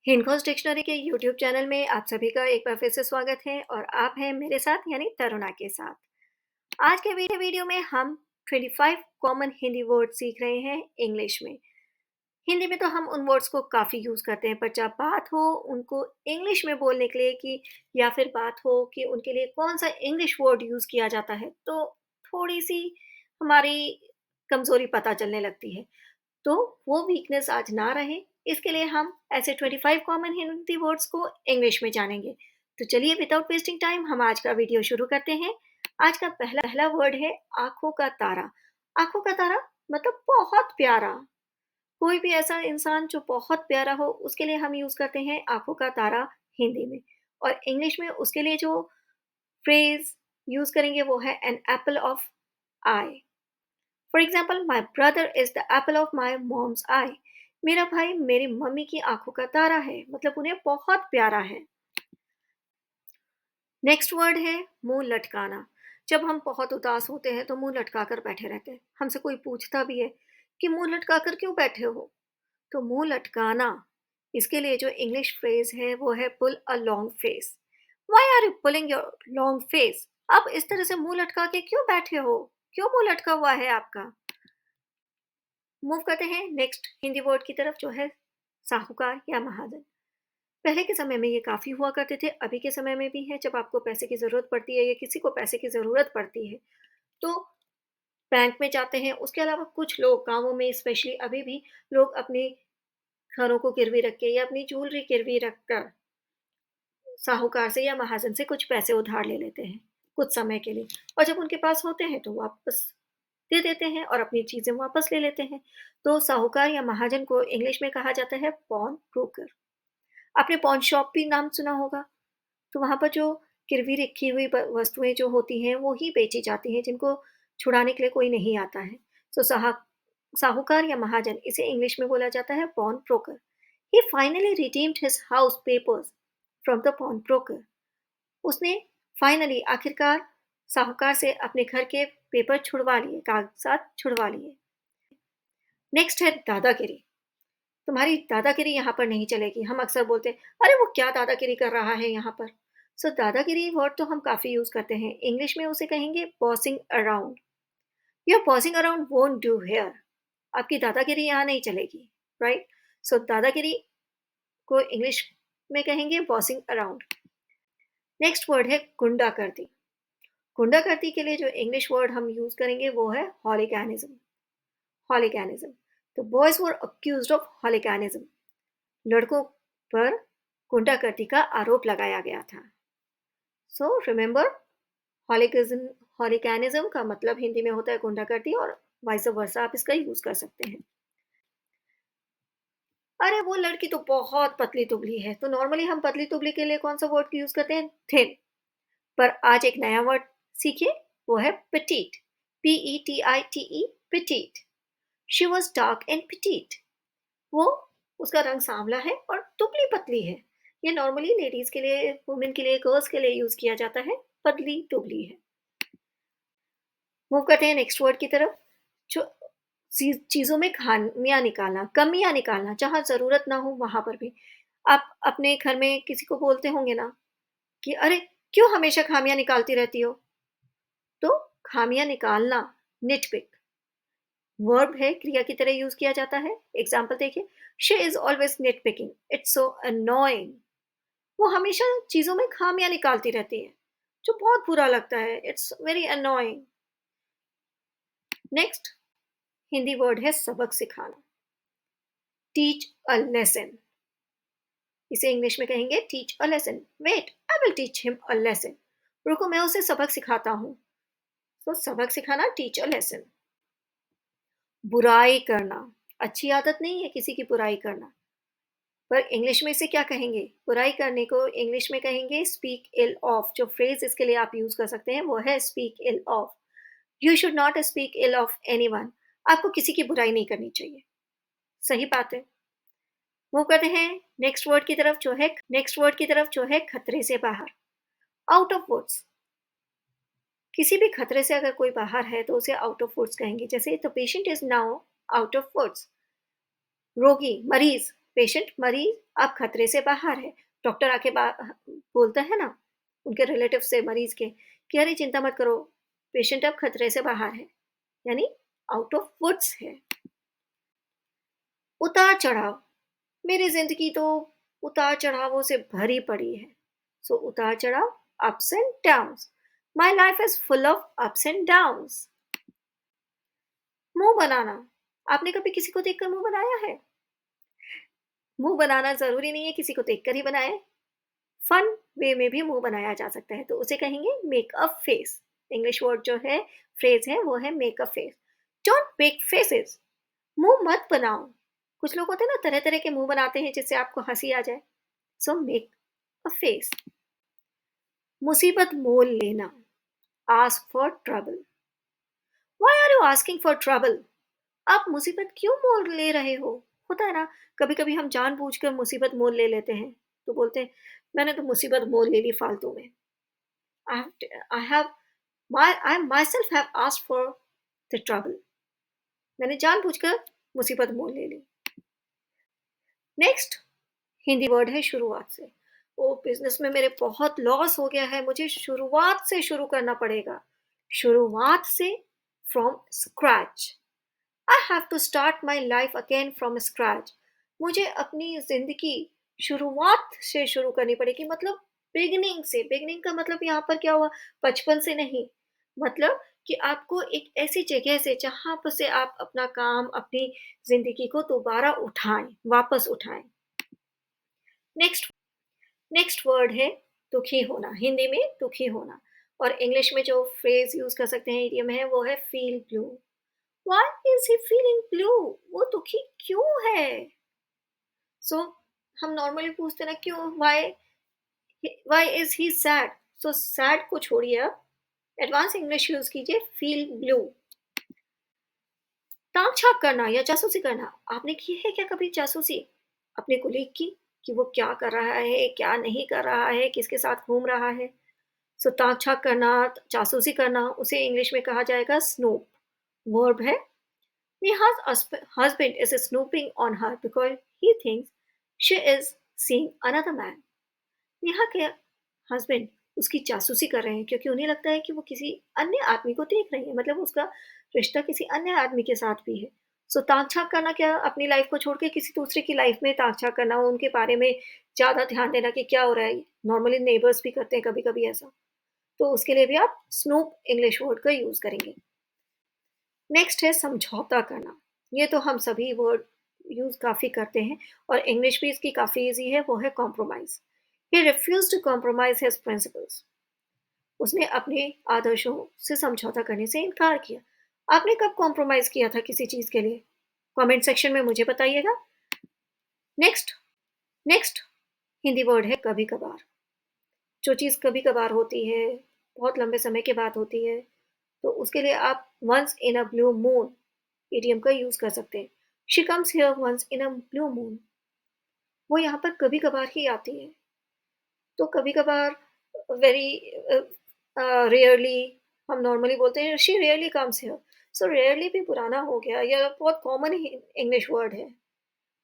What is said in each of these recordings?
हिंदघोष dictionary के YouTube channel में आप सभी का एक बार फिर से स्वागत है और आप हैं मेरे साथ यानी तरुणा के साथ। आज के वीडियो में हम 25 कॉमन हिंदी वर्ड सीख रहे हैं इंग्लिश में। हिंदी में तो हम उन वर्ड्स को काफ़ी यूज़ करते हैं, पर जब बात हो उनको इंग्लिश में बोलने के लिए कि या फिर बात हो कि उनके लिए कौन सा इंग्लिश वर्ड यूज़ किया जाता है, तो थोड़ी सी हमारी कमज़ोरी पता चलने लगती है। तो वो वीकनेस आज ना रहे, इसके लिए हम ऐसे 25 कॉमन हिंदी वर्ड्स को इंग्लिश में जानेंगे। तो चलिए विदाउट वेस्टिंग टाइम हम आज का वीडियो शुरू करते हैं। आज का पहला वर्ड है आँखों का तारा। आँखों का तारा मतलब बहुत प्यारा। कोई भी ऐसा इंसान जो बहुत प्यारा हो उसके लिए हम यूज़ करते हैं आँखों का तारा हिंदी में। और इंग्लिश में उसके लिए जो फ्रेज़ यूज़ करेंगे वो है an apple of eye. For example, my brother is the apple of my mom's eye. मेरा भाई मेरी मम्मी की आंखों का तारा है, मतलब उन्हें बहुत प्यारा है। नेक्स्ट वर्ड है मुंह लटकाना। जब हम बहुत उदास होते हैं तो मुंह लटका कर बैठे रहते हैं। हमसे कोई पूछता भी है कि मुंह लटका कर क्यों बैठे हो, तो मुंह लटकाना, इसके लिए जो इंग्लिश फ्रेज है वो है pull a long face. Why are you pulling your long face? आप इस तरह से मुंह लटका के क्यों बैठे हो? क्यों मुंह लटका हुआ है आपका? मूव करते हैं नेक्स्ट हिंदी वर्ड की तरफ, जो है साहूकार या महाजन। पहले के समय में ये काफ़ी हुआ करते थे, अभी के समय में भी है। जब आपको पैसे की ज़रूरत पड़ती है या किसी को पैसे की ज़रूरत पड़ती है तो बैंक में जाते हैं। उसके अलावा कुछ लोग गाँवों में स्पेशली अभी भी लोग अपने घरों को गिरवी रख के या अपनी ज्वेलरी गिरवी रख कर साहूकार से या महाजन से कुछ पैसे उधार ले लेते हैं कुछ समय के लिए, और जब उनके पास होते हैं तो वापस दे देते हैं और अपनी चीज़ें वापस ले लेते हैं। तो साहूकार या महाजन को इंग्लिश में कहा जाता है पॉन ब्रोकर। आपने पॉन शॉप भी नाम सुना होगा। तो वहाँ पर जो गिरवी रखी हुई वस्तुएं जो होती हैं वो ही बेची जाती हैं, जिनको छुड़ाने के लिए कोई नहीं आता है। तो साहूकार या महाजन, इसे इंग्लिश में बोला जाता है pawn broker. He finally redeemed his house papers from the pawn broker. उसने फाइनली आखिरकार साहूकार से अपने घर के पेपर छुड़वा लिए, कागजात छुड़वा लिए। नेक्स्ट है दादागिरी। तुम्हारी दादागिरी यहाँ पर नहीं चलेगी। हम अक्सर बोलते हैं, अरे वो क्या दादागिरी कर रहा है यहाँ पर। सो दादागिरी वर्ड तो हम काफ़ी यूज़ करते हैं। इंग्लिश में उसे कहेंगे bossing around. Your bossing around won't do here. आपकी दादागिरी यहाँ नहीं चलेगी, राइट। सो दादागिरी को इंग्लिश में कहेंगे बॉसिंग अराउंड। नेक्स्ट वर्ड है गुंडागर्दी। गुंडागर्दी के लिए जो इंग्लिश वर्ड हम यूज़ करेंगे वो है hooliganism. Hooliganism, the boys were accused of hooliganism. लड़कों पर गुंडागर्दी का आरोप लगाया गया था। सो रिमेंबर, हॉलिगैनिज्म हॉलिगैनिज्म का मतलब हिंदी में होता है गुंडागर्दी, और वाइस वर्सा आप इसका यूज कर सकते हैं। अरे वो लड़की तो बहुत पतली दुबली है, तो नॉर्मली हम पतली दुबली के लिए कौन सा वर्ड यूज करते हैं? थिन। पर आज एक नया वर्ड सीखिए, वो है petite. PETITE, petite. She was dark and petite. वो, उसका रंग सांवला है और दुबली पतली है। ये नॉर्मली लेडीज के लिए, वुमेन के लिए, गर्ल्स के लिए यूज किया जाता है, पतली दुबली है। मूव करते हैं नेक्स्ट वर्ड की तरफ, जो चीजों में खामियां निकालना, कमियां निकालना, जहां जरूरत ना हो वहां पर भी। आप अपने घर में किसी को बोलते होंगे ना कि अरे क्यों हमेशा खामियां निकालती रहती हो, तो खामियां निकालना निटपिक वर्ब है, क्रिया की तरह यूज किया जाता है। एग्जाम्पल देखिए, she is always nit picking, it's so annoying. वो हमेशा चीजों में खामियां निकालती रहती है, जो बहुत बुरा लगता है, it's very annoying. Next Hindi word है सबक सिखाना। Teach a lesson. इसे इंग्लिश में कहेंगे teach a lesson. Wait, I will teach him a lesson. रुको, मैं उसे सबक सिखाता हूँ। तो सबक सिखाना, टीच अ लेसन। बुराई करना, अच्छी आदत नहीं है किसी की बुराई करना, पर इंग्लिश में इसे क्या कहेंगे? बुराई करने को इंग्लिश में कहेंगे स्पीक इल ऑफ। जो फ्रेज इसके लिए आप यूज कर सकते हैं वो है speak ill of. You should not speak ill of anyone. आपको किसी की बुराई नहीं करनी चाहिए। सही बात है। मूव करते हैं नेक्स्ट वर्ड की तरफ, जो है खतरे से बाहर, आउट ऑफ वुड्स। किसी भी खतरे से अगर कोई बाहर है तो उसे आउट ऑफ वुड्स कहेंगे। जैसे the patient is now out of woods. रोगी, मरीज, पेशेंट, मरीज आप खतरे से बाहर है। डॉक्टर आके बोलता है ना उनके रिलेटिव से मरीज के कि अरे चिंता मत करो, पेशेंट अब खतरे से बाहर है, यानी आउट ऑफ वुड्स है। उतार चढ़ाव, मेरी जिंदगी तो उतार चढ़ावों से भरी पड़ी है। सो उतार चढ़ाव, ups and downs. My life is full of ups and downs. मुंह बनाना, आपने कभी किसी को देखकर मुंह बनाया है? मुंह बनाना जरूरी नहीं है किसी को देखकर ही बनाए। फन वे में भी मुंह बनाया जा सकता है, तो उसे कहेंगे make a face. English word जो है, फ्रेज है, वो है make a face. Don't make faces, मुंह मत बनाओ। कुछ लोग होते हैं ना तरह तरह के मुंह बनाते हैं जिससे आपको हंसी आ जाए। So make a face. मुसीबत मोल लेना, ask for trouble. Why are you asking for trouble? आप मुसीबत क्यों मोल ले रहे हो? होता है ना, कभी कभी हम जानबूझकर मुसीबत मोल ले लेते हैं। तो बोलते हैं मैंने तो मुसीबत मोल ले ली फालतू में। I have I myself have asked for the trouble. मैंने जानबूझकर मुसीबत मोल ले ली। नेक्स्ट हिंदी वर्ड है शुरुआत से। ओ बिजनेस में मेरे बहुत लॉस हो गया है, मुझे शुरुआत से शुरू करना पड़ेगा। शुरुआत से, from scratch. I have to start my life again from scratch. मुझे अपनी जिंदगी शुरुआत से शुरू करनी पड़ेगी, मतलब बिगनिंग से। बिगनिंग का मतलब यहाँ पर क्या हुआ, बचपन से नहीं, मतलब कि आपको एक ऐसी जगह से जहां पर से आप अपना काम, अपनी जिंदगी को दोबारा उठाएं, वापस उठाएं। नेक्स्ट नेक्स्ट वर्ड है दुखी होना। हिंदी में दुखी होना, और इंग्लिश में जो फ्रेज यूज कर सकते हैं, इडियम है, वो है feel blue. Why is he feeling blue? वो दुखी क्यों है? सो हम नॉर्मली पूछते ना क्यों, why is he sad. So sad को छोड़िए, अब एडवांस इंग्लिश यूज कीजिए, फील ब्लू। ताक झांक करना या जासूसी करना, आपने की है क्या कभी जासूसी अपने कुलीग की, कि वो क्या कर रहा है, क्या नहीं कर रहा है, किसके साथ घूम रहा है? सो ताक झांक करना, जासूसी करना, उसे इंग्लिश में कहा जाएगा स्नूप। वर्ब है, Neha's husband is snooping on her because he thinks she is seeing another man. Neha के हस्बैंड उसकी जासूसी कर रहे हैं क्योंकि उन्हें लगता है कि वो किसी अन्य आदमी को देख रही है, मतलब उसका रिश्ता किसी अन्य आदमी के साथ भी है। सो ताक झांक करना क्या, अपनी लाइफ को छोड़ के किसी दूसरे की लाइफ में ताक झांक करना, उनके बारे में ज़्यादा ध्यान देना कि क्या हो रहा है। नॉर्मली नेबर्स भी करते हैं कभी कभी ऐसा, तो उसके लिए भी आप स्नूप इंग्लिश वर्ड का यूज़ करेंगे। नेक्स्ट है समझौता करना। ये तो हम सभी वर्ड यूज़ काफ़ी करते हैं, और इंग्लिश भी इसकी काफ़ी ईजी है, वो है compromise. He refuse to compromise his principles. उसने अपने आदर्शों से समझौता करने से इनकार किया। आपने कब कॉम्प्रोमाइज़ किया था किसी चीज़ के लिए? कमेंट सेक्शन में मुझे बताइएगा। नेक्स्ट नेक्स्ट हिंदी वर्ड है कभी कभार। जो चीज़ कभी कभार होती है, बहुत लंबे समय के बाद होती है, तो उसके लिए आप once in a blue moon idiom का यूज कर सकते हैं। She comes here once in a blue moon, वो यहाँ पर कभी कभार ही आती है। तो कभी कभार, वेरी रेयरली, हम नॉर्मली बोलते हैं she rarely comes here. So rarely भी पुराना हो गया, यह बहुत कॉमन इंग्लिश वर्ड है।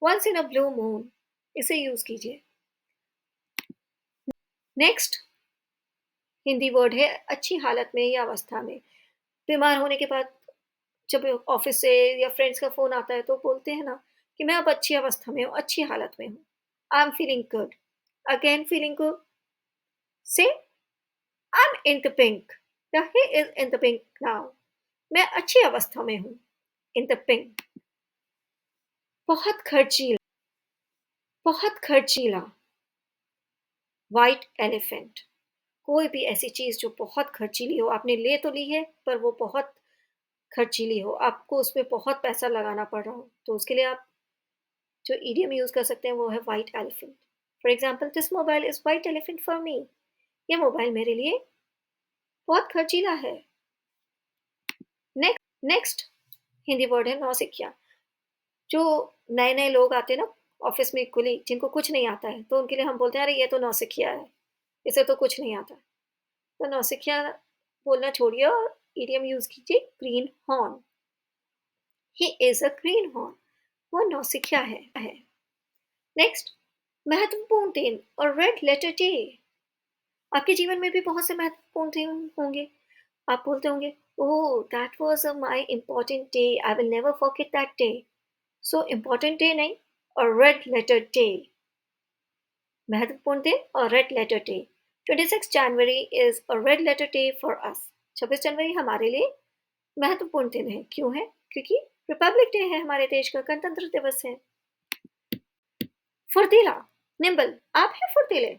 Once in a blue moon, इसे यूज कीजिए। नेक्स्ट हिंदी वर्ड है अच्छी हालत में या अवस्था में। बीमार होने के बाद जब ऑफिस से या फ्रेंड्स का फ़ोन आता है तो बोलते हैं ना कि मैं अब अच्छी अवस्था में हूँ, अच्छी हालत में हूँ। I am feeling good. Again feeling good, say I am in the pink, या he is in the pink now. मैं अच्छी अवस्था में हूँ, इन द पिंक। बहुत खर्चीला, बहुत खर्चीला, वाइट एलिफेंट। कोई भी ऐसी चीज़ जो बहुत खर्चीली हो, आपने ले तो ली है पर वो बहुत खर्चीली हो, आपको उसमें बहुत पैसा लगाना पड़ रहा हो, तो उसके लिए आप जो ईडियम यूज कर सकते हैं वो है white elephant. For example, this mobile is white elephant for me. ये मोबाइल मेरे लिए बहुत खर्चीला है। नेक्स्ट हिंदी वर्ड है नौसिखिया। जो नए नए लोग आते हैं ना ऑफिस में, कुलीग जिनको कुछ नहीं आता है, तो उनके लिए हम बोलते हैं अरे ये तो नौसिखिया है, इसे तो कुछ नहीं आता। तो नौसिखिया बोलना छोड़िए और ईडियम यूज कीजिए green horn. He is a green horn, वो नौसिखिया है। नेक्स्ट महत्वपूर्ण दिन और रेड लेटर डे। आपके जीवन में भी बहुत से महत्वपूर्ण दिन होंगे। आप बोलते होंगे, oh that was my important day, I will never forget that day. So important day नहीं, और रेड लेटर डे, महत्वपूर्ण दिन और red letter day. 26 January is a red letter day for us. 26 जनवरी हमारे लिए महत्वपूर्ण दिन है। क्यों है? क्योंकि रिपब्लिक डे है, हमारे देश का गणतंत्र दिवस है। फुर्तीला, निम्बल, आप हैं फुर्तीले?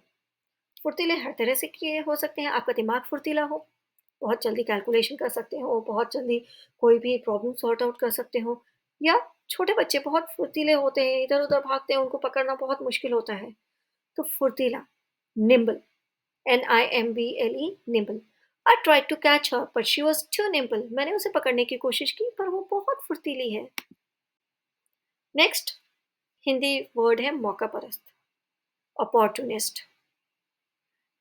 फुर्तीले हर तरह से किए हो सकते हैं। आपका दिमाग फुर्तीला हो, बहुत जल्दी कैलकुलेशन कर सकते हो, बहुत जल्दी कोई भी प्रॉब्लम सॉर्ट आउट कर सकते हो, या छोटे बच्चे बहुत फुर्तीले होते हैं, इधर उधर भागते हैं, उनको पकड़ना बहुत मुश्किल होता है। तो फुर्तीला, nimble, NIMBLE, nimble. I tried to catch her but she was too nimble. मैंने उसे पकड़ने की कोशिश की पर वो बहुत फुर्तीली है। नेक्स्ट हिंदी वर्ड है मौका परस्त, opportunist.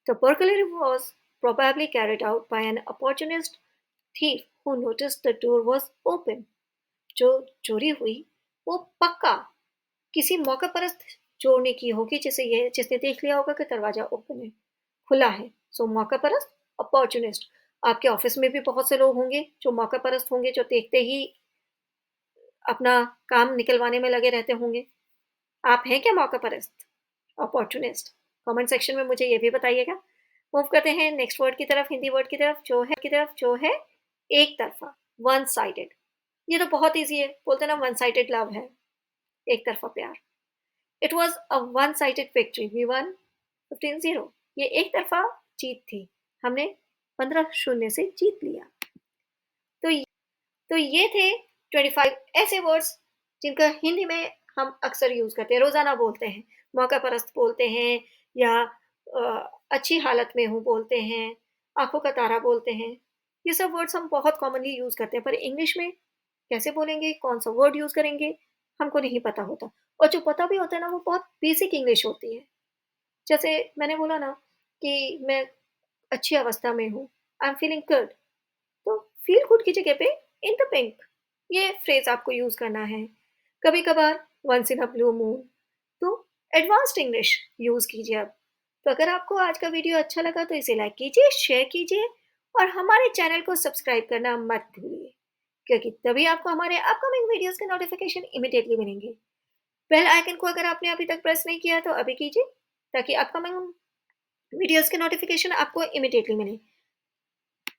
The burglary was probably carried out by an opportunist thief who noticed the door was open. जो चोरी हुई वो पक्का किसी मौका परस्त चोर ने की होगी, जिसने देख लिया होगा कि दरवाजा ओपन है, खुला है। सो मौका परस्त, अपॉर्चुनिस्ट। आपके ऑफिस में भी बहुत से लोग होंगे जो मौका परस्त होंगे, जो देखते ही अपना काम निकलवाने में लगे रहते होंगे। आप हैं क्या मौका परस्त, अपॉर्चुनिस्ट? कमेंट सेक्शन में मुझे ये भी बताइएगा। मूव करते हैं नेक्स्ट वर्ड की तरफ, हिंदी वर्ड की तरफ, जो है एक तरफा, वन साइडेड। ये तो बहुत ईजी है, बोलते ना वन साइडेड लव है, एक तरफा प्यार। It was a one sided victory, we won 15-0। ये एक तरफा जीत थी, हमने 15-0 से जीत लिया। तो तो ये थे 25 ऐसे वर्ड्स जिनका हिंदी में हम अक्सर यूज करते हैं, रोजाना बोलते हैं। मौका परस्त बोलते हैं, या अच्छी हालत में हूँ बोलते हैं, आंखों का तारा बोलते हैं। ये सब वर्ड्स हम बहुत कॉमनली यूज करते हैं, पर इंग्लिश में कैसे बोलेंगे, कौन सा वर्ड यूज करेंगे, हमको नहीं पता होता। और जो पता भी होता है ना, वो बहुत बेसिक इंग्लिश होती है। जैसे मैंने बोला ना कि मैं अच्छी अवस्था में हूँ, आई एम फीलिंग गुड। तो फील गुड की जगह पे इन द पिंक, ये फ्रेज आपको यूज करना है। कभी कभार once in a blue moon. तो एडवांस्ड इंग्लिश यूज कीजिए अब। तो अगर आपको आज का वीडियो अच्छा लगा तो इसे लाइक कीजिए, शेयर कीजिए, और हमारे चैनल को सब्सक्राइब करना मत भूलिए, क्योंकि तभी आपको हमारे अपकमिंग वीडियोस के नोटिफिकेशन इमिडिएटली मिलेंगे। बेल आइकन को अगर आपने अभी तक प्रेस नहीं किया तो अभी कीजिए, ताकि अपकमिंग वीडियोस के नोटिफिकेशन आपको इमिडिएटली मिले।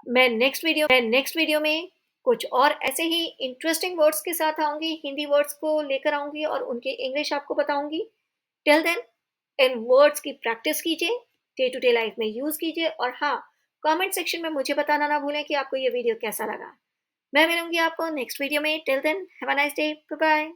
मैं नेक्स्ट वीडियो में कुछ और ऐसे ही इंटरेस्टिंग वर्ड्स के साथ आऊँगी, हिंदी वर्ड्स को लेकर आऊँगी और उनकी इंग्लिश आपको बताऊँगी। टिल देन इन वर्ड्स की प्रैक्टिस कीजिए, डे टू डे लाइफ में यूज़ कीजिए, और हाँ, कमेंट सेक्शन में मुझे बताना ना भूलें कि आपको ये वीडियो कैसा लगा। मैं मिलूँगी आपको नेक्स्ट वीडियो में। Till then have a nice day, bye bye.